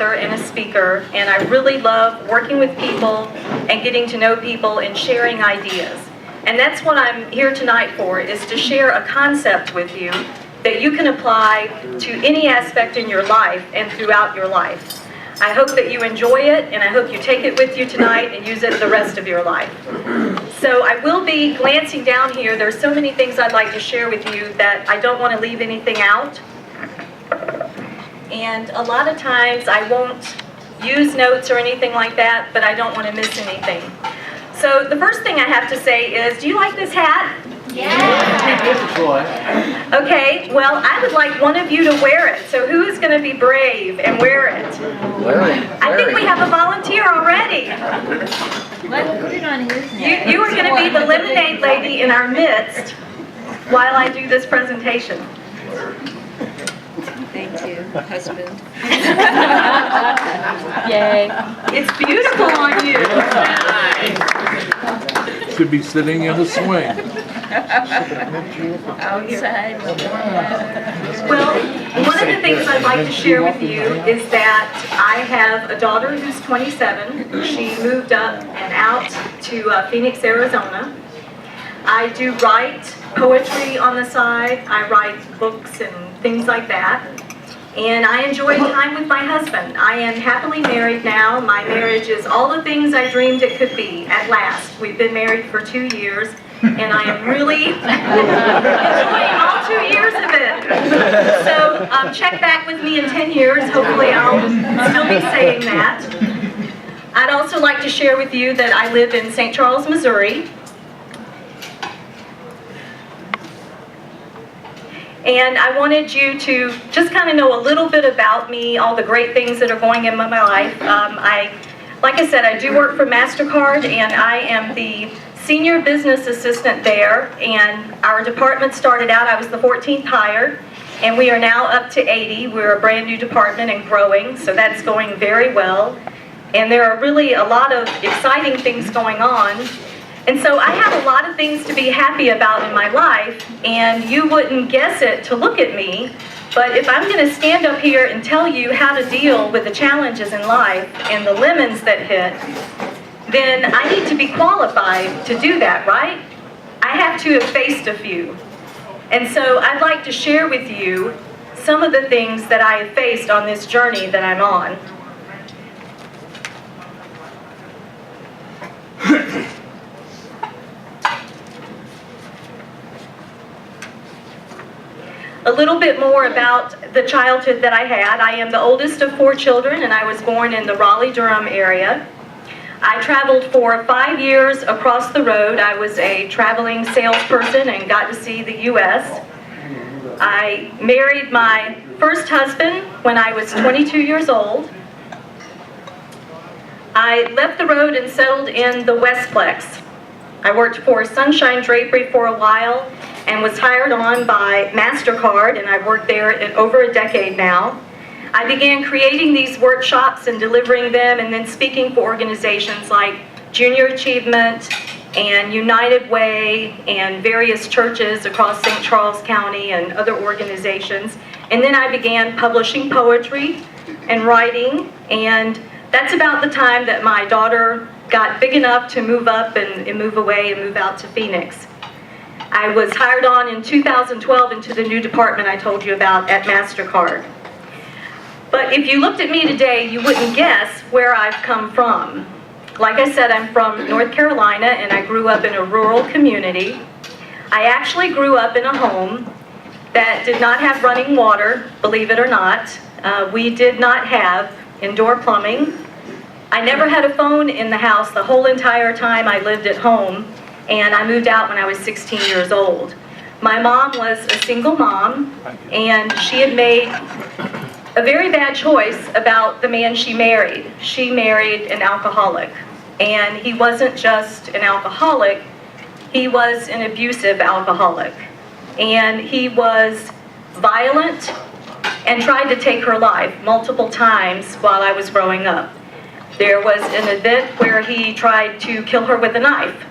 and a speaker, and I really love working with people and getting to know people and sharing ideas. And that's what I'm here tonight for, is to share a concept with you that you can apply to any aspect in your life and throughout your life. I hope that you enjoy it, and I hope you take it with you tonight and use it the rest of your life. So I will be glancing down here. There's so many things I'd like to share with you that I don't want to leave anything out. And a lot of times I won't use notes or anything like that, but I don't want to miss anything. So the first thing I have to say is, do you like this hat? Yeah. Okay, well, I would like one of you to wear it. So who is going to be brave and wear it? I think we have a volunteer already. Put it on his head. You are going to be the lemonade lady in our midst while I do this presentation. Thank you, husband. Yay. It's beautiful on you. Should be sitting in a swing. Outside. Well, one of the things I'd like to share with you is that I have a daughter who's 27. She moved up and out to Phoenix, Arizona. I do write poetry on the side. I write books and things like that. And I enjoy time with my husband. I am happily married now. My marriage is all the things I dreamed it could be at last. We've been married for 2 years, and I am really enjoying all 2 years of it. So check back with me in 10 years. Hopefully I'll still be saying that. I'd also like to share with you that I live in St. Charles, Missouri. And I wanted you to just kind of know a little bit about me, all the great things that are going in my life. Like I said, I do work for MasterCard, and I am the senior business assistant there. And our department started out, I was the 14th hire, and we are now up to 80. We're a brand new department and growing, so that's going very well. And there are really a lot of exciting things going on. And so I have a lot of things to be happy about in my life, and you wouldn't guess it to look at me, but if I'm going to stand up here and tell you how to deal with the challenges in life and the lemons that hit, then I need to be qualified to do that, right? I have to have faced a few. And so I'd like to share with you some of the things that I have faced on this journey that I'm on. A little bit more about the childhood that I had. I am the oldest of 4 children, and I was born in the Raleigh-Durham area. I traveled for 5 years across the road. I was a traveling salesperson and got to see the U.S. I married my first husband when I was 22 years old. I left the road and settled in the Westplex. I worked for Sunshine Drapery for a while and was hired on by MasterCard, and I've worked there in over a decade now. I began creating these workshops and delivering them, and then speaking for organizations like Junior Achievement and United Way and various churches across St. Charles County and other organizations. And then I began publishing poetry and writing, and that's about the time that my daughter got big enough to move up and move away and move out to Phoenix. I was hired on in 2012 into the new department I told you about at MasterCard. But if you looked at me today, you wouldn't guess where I've come from. Like I said, I'm from North Carolina, and I grew up in a rural community. I actually grew up in a home that did not have running water, believe it or not. We did not have indoor plumbing. I never had a phone in the house the whole entire time I lived at home, and I moved out when I was 16 years old. My mom was a single mom, and she had made a very bad choice about the man she married. She married an alcoholic, and he wasn't just an alcoholic, he was an abusive alcoholic. And he was violent and tried to take her life multiple times while I was growing up. There was an event where he tried to kill her with a knife.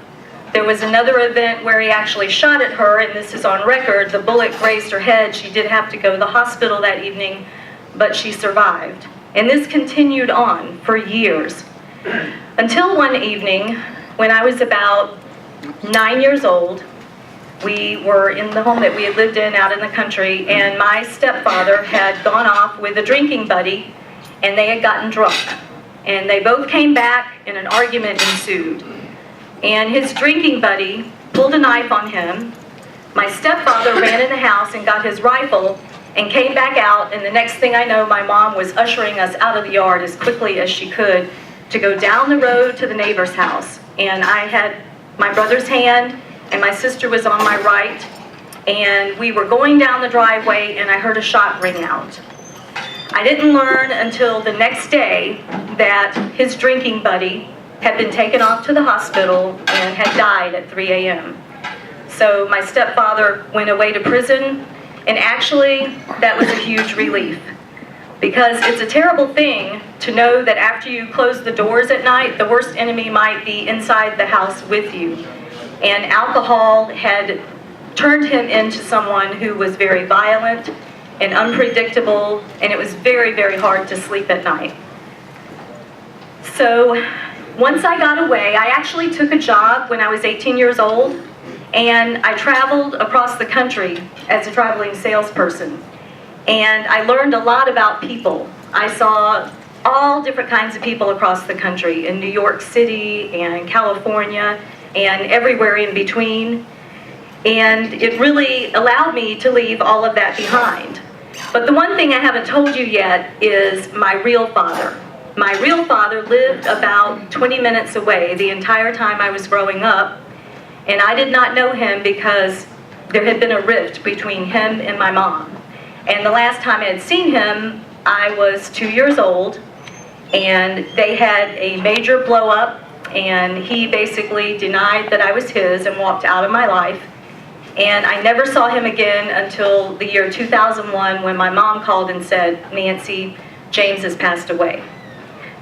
There was another event where he actually shot at her, and this is on record. The bullet grazed her head. She did have to go to the hospital that evening, but she survived. And this continued on for years. Until one evening, when I was about 9 years old, we were in the home that we had lived in out in the country, and my stepfather had gone off with a drinking buddy, and they had gotten drunk. And they both came back, and an argument ensued. And his drinking buddy pulled a knife on him. My stepfather ran in the house and got his rifle and came back out, and the next thing I know, my mom was ushering us out of the yard as quickly as she could to go down the road to the neighbor's house. And I had my brother's hand, and my sister was on my right, and we were going down the driveway, and I heard a shot ring out. I didn't learn until the next day that his drinking buddy had been taken off to the hospital and had died at 3 a.m. So my stepfather went away to prison, and actually that was a huge relief, because it's a terrible thing to know that after you close the doors at night, the worst enemy might be inside the house with you. And alcohol had turned him into someone who was very violent and unpredictable, and it was very, very hard to sleep at night. So once I got away, I actually took a job when I was 18 years old, and I traveled across the country as a traveling salesperson. And I learned a lot about people. I saw all different kinds of people across the country, in New York City and California and everywhere in between. And it really allowed me to leave all of that behind. But the one thing I haven't told you yet is my real father. My real father lived about 20 minutes away the entire time I was growing up, and I did not know him because there had been a rift between him and my mom. And the last time I had seen him, I was 2 years old, and they had a major blow up, and he basically denied that I was his and walked out of my life. And I never saw him again until the year 2001, when my mom called and said, "Nancy, James has passed away."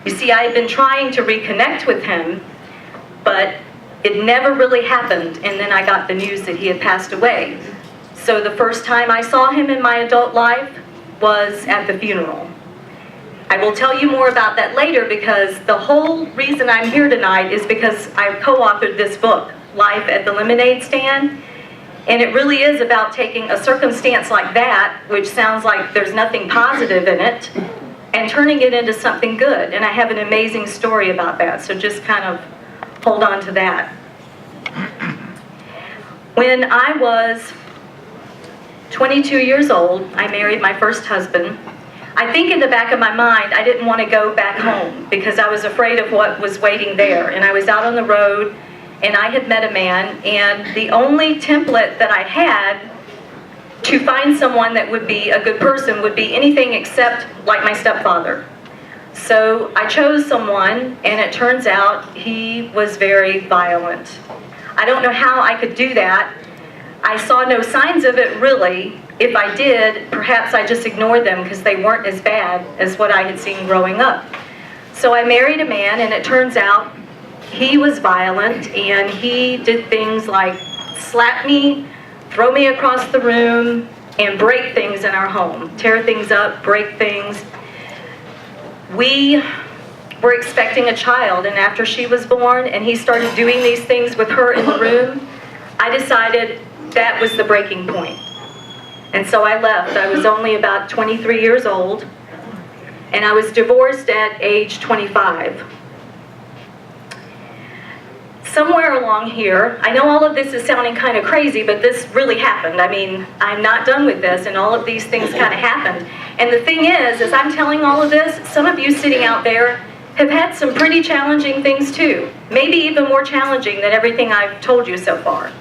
You see, I had been trying to reconnect with him, but it never really happened, and then I got the news that he had passed away. So the first time I saw him in my adult life was at the funeral. I will tell you more about that later, because the whole reason I'm here tonight is because I co-authored this book, Life at the Lemonade Stand. And it really is about taking a circumstance like that, which sounds like there's nothing positive in it, and turning it into something good. And I have an amazing story about that, so just kind of hold on to that. When I was 22 years old, I married my first husband. I think in the back of my mind, I didn't want to go back home because I was afraid of what was waiting there. And I was out on the road, and I had met a man, and the only template that I had to find someone that would be a good person would be anything except like my stepfather. So I chose someone, and it turns out he was very violent. I don't know how I could do that. I saw no signs of it really. If I did, perhaps I just ignored them because they weren't as bad as what I had seen growing up. So I married a man, and it turns out he was violent, and he did things like slap me, throw me across the room, and break things in our home. Tear things up, break things. We were expecting a child, and after she was born and he started doing these things with her in the room, I decided that was the breaking point. And so I left. I was only about 23 years old, and I was divorced at age 25. Somewhere along here, I know all of this is sounding kind of crazy, but this really happened. I mean, I'm not done with this, and all of these things kind of happened. And the thing is, as I'm telling all of this, some of you sitting out there have had some pretty challenging things too. Maybe even more challenging than everything I've told you so far.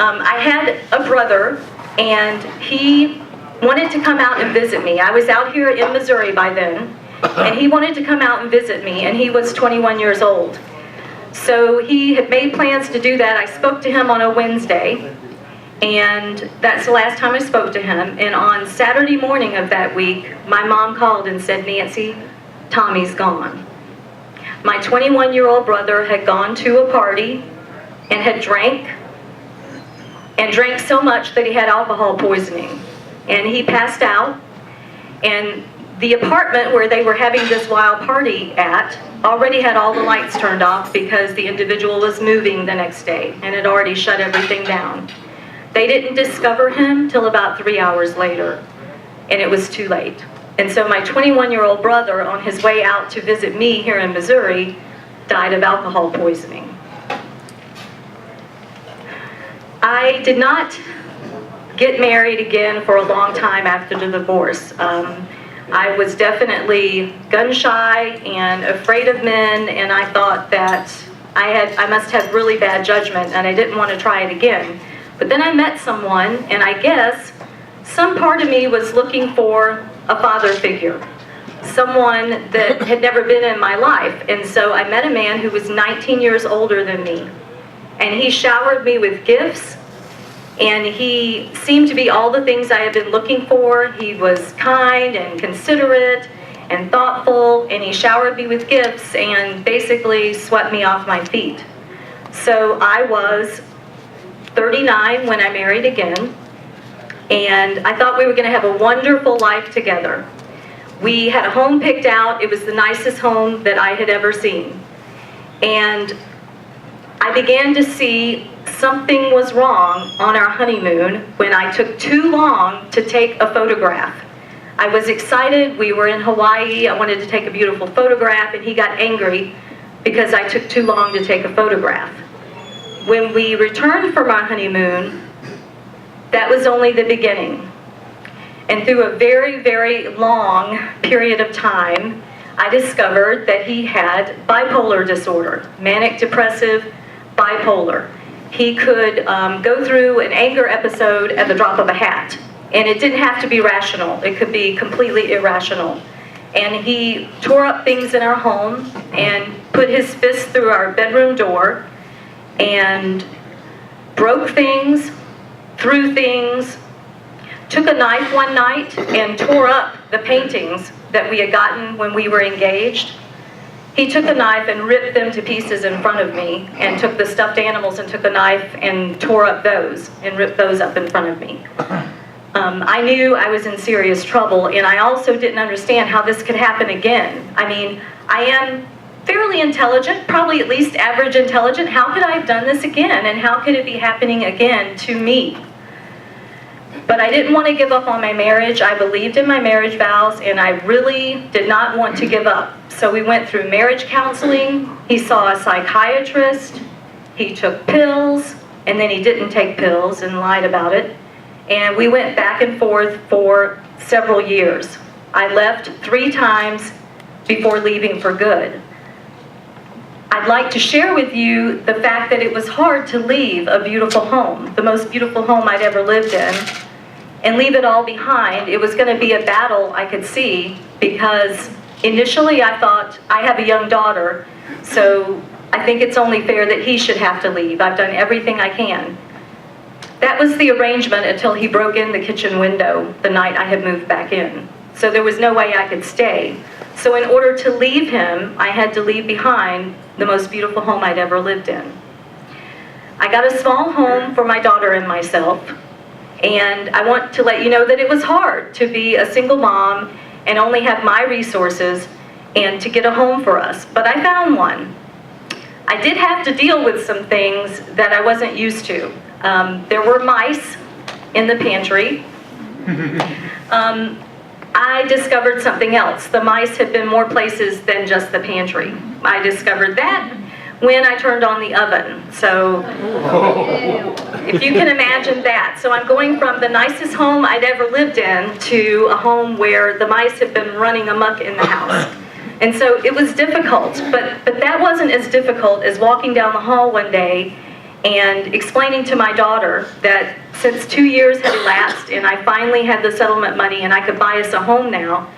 I had a brother, and he wanted to come out and visit me. I was out here in Missouri by then, and he wanted to come out and visit me, and he was 21 years old. So he had made plans to do that. I spoke to him on a Wednesday, and that's the last time I spoke to him. And on Saturday morning of that week, my mom called and said, "Nancy, Tommy's gone." My 21-year-old brother had gone to a party and had drank so much that he had alcohol poisoning. And he passed out, and The apartment where they were having this wild party at already had all the lights turned off because the individual was moving the next day and had already shut everything down. They didn't discover him till about 3 hours later, and it was too late. And so my 21-year-old brother, on his way out to visit me here in Missouri, died of alcohol poisoning. I did not get married again for a long time after the divorce. I was definitely gun shy and afraid of men, and I thought that I must have really bad judgment, and I didn't want to try it again. But then I met someone, and I guess some part of me was looking for a father figure, someone that had never been in my life. And so I met a man who was 19 years older than me, and he showered me with gifts. And he seemed to be all the things I had been looking for. He was kind and considerate and thoughtful, and he showered me with gifts and basically swept me off my feet. So I was 39 when I married again, and I thought we were going to have a wonderful life together. We had a home picked out. It was the nicest home that I had ever seen. And I began to see something was wrong on our honeymoon when I took too long to take a photograph. I was excited. We were in Hawaii. I wanted to take a beautiful photograph, and he got angry because I took too long to take a photograph. When we returned from our honeymoon, that was only the beginning. And through a very, very long period of time, I discovered that he had bipolar disorder, manic depressive bipolar. He could go through an anger episode at the drop of a hat, and it didn't have to be rational. It could be completely irrational. And he tore up things in our home and put his fist through our bedroom door and broke things, threw things, took a knife one night and tore up the paintings that we had gotten when we were engaged. He took a knife and ripped them to pieces in front of me, and took the stuffed animals and took a knife and tore up those and ripped those up in front of me. I knew I was in serious trouble, and I also didn't understand how this could happen again. I mean, I am fairly intelligent, probably at least average intelligent. How could I have done this again, and how could it be happening again to me? But I didn't want to give up on my marriage. I believed in my marriage vows, and I really did not want to give up. So we went through marriage counseling. He saw a psychiatrist. He took pills, and then he didn't take pills and lied about it. And we went back and forth for several years. I left 3 times before leaving for good. I'd like to share with you the fact that it was hard to leave a beautiful home, the most beautiful home I'd ever lived in, and leave it all behind. It was going to be a battle, I could see, because initially I thought, I have a young daughter, so I think it's only fair that he should have to leave. I've done everything I can. That was the arrangement until he broke in the kitchen window the night I had moved back in. So there was no way I could stay. So in order to leave him, I had to leave behind the most beautiful home I'd ever lived in. I got a small home for my daughter and myself, and I want to let you know that it was hard to be a single mom and only have my resources and to get a home for us, but I found one. I did have to deal with some things that I wasn't used to. There were mice in the pantry. I discovered something else. The mice had been more places than just the pantry. I discovered that when I turned on the oven. So if you can imagine that. So I'm going from the nicest home I'd ever lived in to a home where the mice had been running amok in the house. And so it was difficult, but that wasn't as difficult as walking down the hall one day and explaining to my daughter that since 2 years had elapsed and I finally had the settlement money and I could buy us a home now,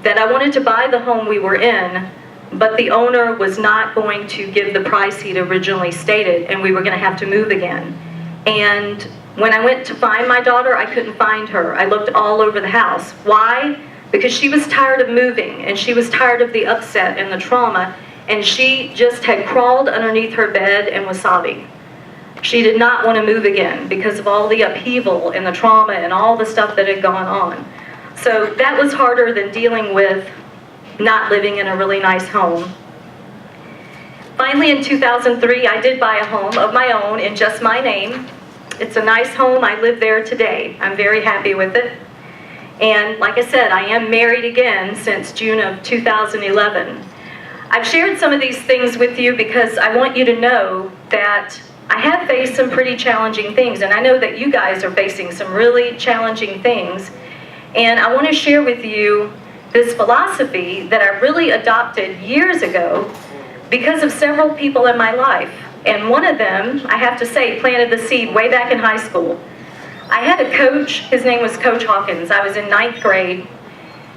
that I wanted to buy the home we were in, but the owner was not going to give the price he'd originally stated, and we were going to have to move again. And when I went to find my daughter, I couldn't find her. I looked all over the house. Why? Because she was tired of moving, and she was tired of the upset and the trauma, and she just had crawled underneath her bed and was sobbing. She did not want to move again because of all the upheaval and the trauma and all the stuff that had gone on. So that was harder than dealing with not living in a really nice home. Finally, in 2003, I did buy a home of my own in just my name. It's a nice home. I live there today. I'm very happy with it. And like I said, I am married again since June of 2011. I've shared some of these things with you because I want you to know that I have faced some pretty challenging things, and I know that you guys are facing some really challenging things. And I want to share with you this philosophy that I really adopted years ago because of several people in my life. And one of them, I have to say, planted the seed way back in high school. I had a coach, his name was Coach Hawkins. I was in 9th grade,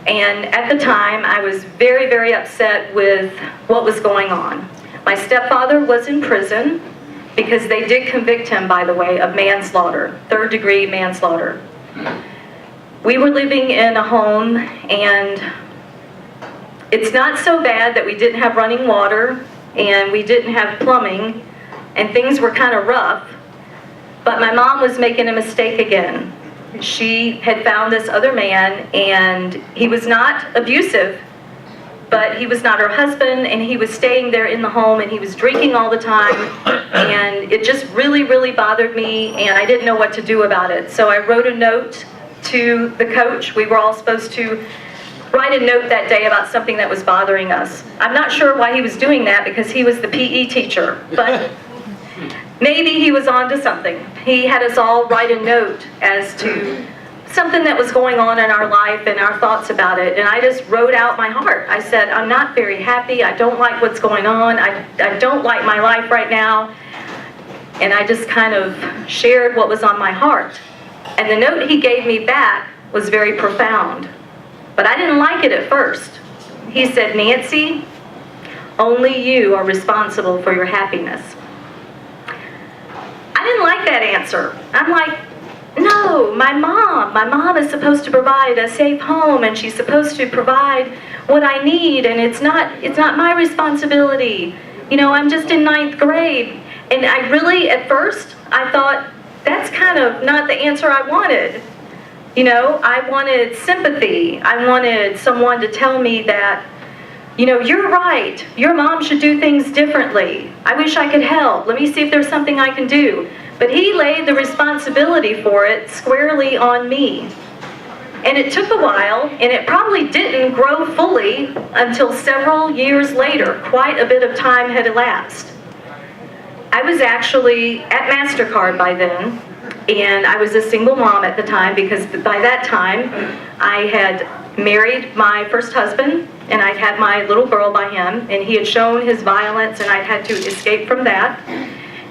and at the time, I was very, very upset with what was going on. My stepfather was in prison because they did convict him, by the way, of manslaughter, 3rd-degree manslaughter. We were living in a home, and it's not so bad that we didn't have running water, and we didn't have plumbing, and things were kind of rough. But my mom was making a mistake again. She had found this other man, and he was not abusive, but he was not her husband, and he was staying there in the home, and he was drinking all the time, and it just really, really bothered me, and I didn't know what to do about it. So I wrote a note to the coach. We were all supposed to write a note that day about something that was bothering us. I'm not sure why he was doing that because he was the PE teacher, but maybe he was onto something. He had us all write a note as to something that was going on in our life and our thoughts about it. And I just wrote out my heart. I said, I'm not very happy. I don't like what's going on. I don't like my life right now. And I just kind of shared what was on my heart. And the note he gave me back was very profound. But I didn't like it at first. He said, Nancy, only you are responsible for your happiness. I didn't like that answer. I'm like, no, my mom is supposed to provide a safe home, and she's supposed to provide what I need, and it's not my responsibility. You know, I'm just in 9th grade. And I really, at first, I thought, that's kind of not the answer I wanted. You know, I wanted sympathy. I wanted someone to tell me that, you know, you're right. Your mom should do things differently. I wish I could help. Let me see if there's something I can do. But he laid the responsibility for it squarely on me. And it took a while, and it probably didn't grow fully until several years later. Quite a bit of time had elapsed. I was actually at MasterCard by then, and I was a single mom at the time because by that time I had married my first husband, and I'd had my little girl by him, and he had shown his violence, and I'd had to escape from that.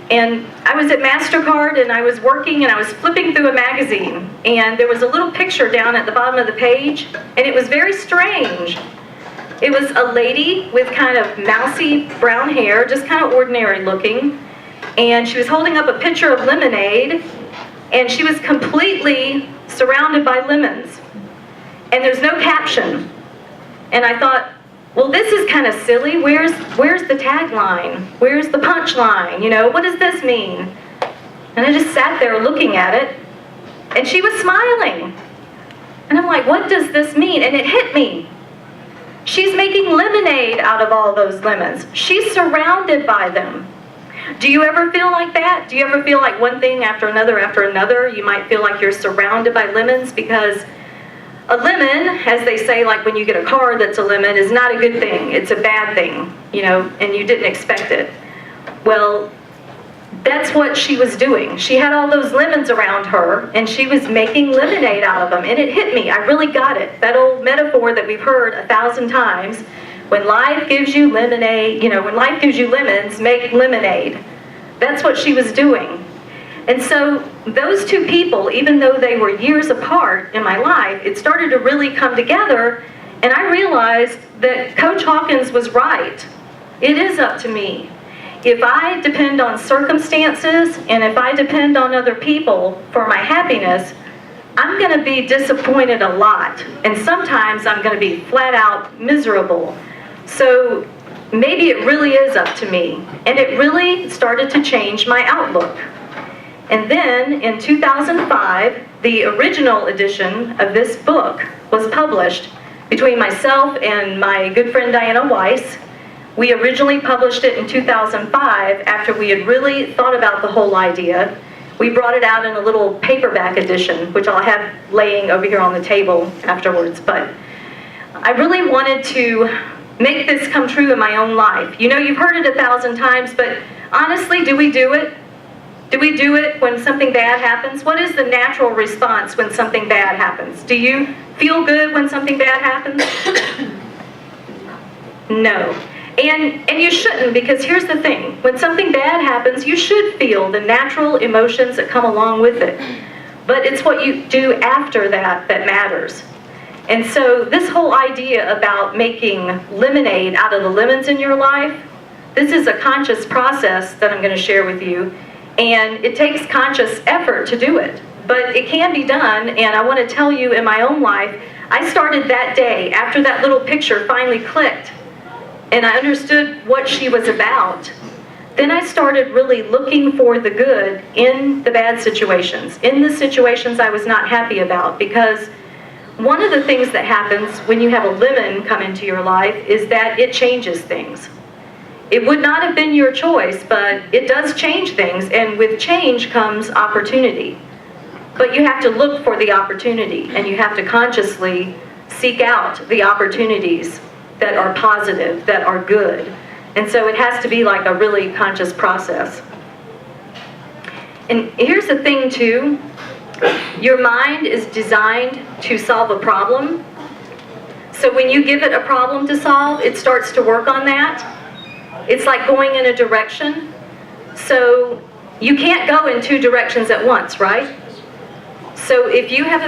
And I was at MasterCard, and I was working, and I was flipping through a magazine, and there was a little picture down at the bottom of the page, and it was very strange. It was a lady with kind of mousy brown hair, just kind of ordinary looking, and she was holding up a pitcher of lemonade, and she was completely surrounded by lemons. And there's no caption. And I thought, well, this is kind of silly. Where's the tagline? Where's the punchline? You know, what does this mean? And I just sat there looking at it, and she was smiling. And I'm like, what does this mean? And it hit me. She's making lemonade out of all those lemons. She's surrounded by them. Do you ever feel like that? Do you ever feel like one thing after another, you might feel like you're surrounded by lemons? Because a lemon, as they say, like when you get a car that's a lemon, is not a good thing. It's a bad thing, you know, and you didn't expect it. Well, that's what she was doing. She had all those lemons around her, and she was making lemonade out of them, and it hit me. I really got it. That old metaphor that we've heard 1,000 times. When life gives you lemonade, you know, when life gives you lemons, make lemonade. That's what she was doing. And so those two people, even though they were years apart in my life, it started to really come together, and I realized that Coach Hawkins was right. It is up to me. If I depend on circumstances and if I depend on other people for my happiness, I'm going to be disappointed a lot, and sometimes I'm going to be flat out miserable. So maybe it really is up to me. And it really started to change my outlook. And then in 2005, the original edition of this book was published between myself and my good friend Diana Weiss. We originally published it in 2005 after we had really thought about the whole idea. We brought it out in a little paperback edition, which I'll have laying over here on the table afterwards. But I really wanted to make this come true in my own life. You know, you've heard it 1,000 times, but honestly, do we do it? Do we do it when something bad happens? What is the natural response when something bad happens? Do you feel good when something bad happens? No. And you shouldn't, because here's the thing. When something bad happens, you should feel the natural emotions that come along with it. But it's what you do after that that matters. And so this whole idea about making lemonade out of the lemons in your life, this is a conscious process that I'm going to share with you. And it takes conscious effort to do it. But it can be done, and I want to tell you in my own life, I started that day after that little picture finally clicked, and I understood what she was about. Then I started really looking for the good in the bad situations, in the situations I was not happy about, because one of the things that happens when you have a lemon come into your life is that it changes things. It would not have been your choice, but it does change things, and with change comes opportunity. But you have to look for the opportunity, and you have to consciously seek out the opportunities that are positive, that are good. And so it has to be like a really conscious process. And here's the thing too, your mind is designed to solve a problem. So when you give it a problem to solve, it starts to work on that. It's like going in a direction. So you can't go in two directions at once, right? So if you have a